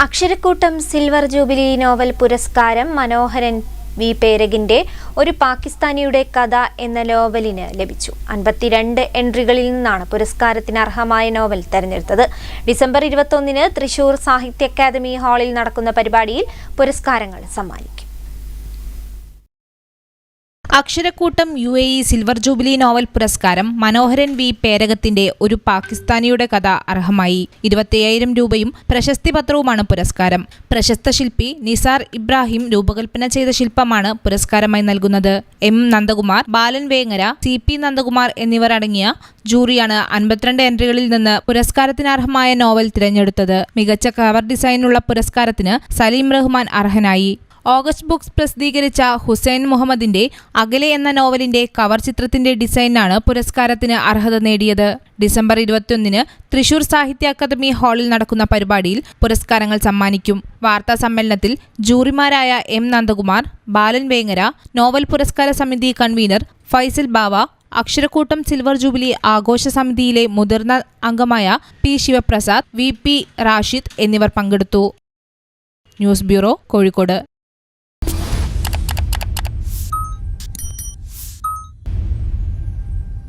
അക്ഷരക്കൂട്ടം silver jubilee novel പുരസ്കാരം മനോഹരൻ V പേരകിന്റെ ഒരു പാകിസ്ഥാനിയുടെ കഥ എന്ന നോവലിന് ലഭിച്ചു. 52 എൻട്രികളിൽ നിന്നാണ് പുരസ്കാരത്തിന് അർഹമായ നോവൽ തെരഞ്ഞെടുത്തത്. ഡിസംബർ 21-ന് തൃശൂർ സാഹിത്യ അക്കാദമി ഹാളിൽ നടക്കുന്ന പരിപാടിയിൽ പുരസ്കാരങ്ങൾ സമ്മാനിക്കും. അക്ഷരക്കൂട്ടം UAE സിൽവർ ജൂബിലി നോവൽ പുരസ്കാരം മനോഹരൻ വി പേരകത്തിന്റെ ഒരു പാകിസ്ഥാനിയുടെ കഥ അർഹമായി. 25,000 രൂപയും പ്രശസ്തി പത്രവുമാണ് പുരസ്കാരം. പ്രശസ്ത ശില്പി നിസാർ ഇബ്രാഹിം രൂപകൽപ്പന ചെയ്ത ശില്പമാണ് പുരസ്കാരമായി നൽകുന്നത്. M നന്ദകുമാർ, ബാലൻ വേങ്ങര, CP നന്ദകുമാർ എന്നിവർ അടങ്ങിയ ജൂറിയാണ് 52 എൻട്രികളിൽ നിന്ന് പുരസ്കാരത്തിന് അർഹമായ നോവൽ തിരഞ്ഞെടുത്തത്. മികച്ച കവർ ഡിസൈനുള്ള പുരസ്കാരത്തിന് സലീം റഹ്മാൻ അർഹനായി. ഓഗസ്റ്റ് ബുക്സ് പ്രസിദ്ധീകരിച്ച ഹുസൈൻ മുഹമ്മദിന്റെ അകലെ എന്ന നോവലിന്റെ കവർ ചിത്രത്തിന്റെ ഡിസൈനാണ് പുരസ്കാരത്തിന് അർഹത നേടിയത്. ഡിസംബർ 21-ന് തൃശൂർ സാഹിത്യ അക്കാദമി ഹാളിൽ നടക്കുന്ന പരിപാടിയിൽ പുരസ്കാരങ്ങൾ സമ്മാനിക്കും. വാർത്താ സമ്മേളനത്തിൽ ജൂറിമാരായ M നന്ദകുമാർ, ബാലൻ വേങ്ങര, നോവൽ പുരസ്കാര സമിതി കൺവീനർ ഫൈസൽ ബാവ, അക്ഷരക്കൂട്ടം സിൽവർ ജൂബിലി ആഘോഷ സമിതിയിലെ മുതിർന്ന അംഗമായ P ശിവപ്രസാദ്, VP റാഷിദ് എന്നിവർ പങ്കെടുത്തു. News bureau, Kozhikode.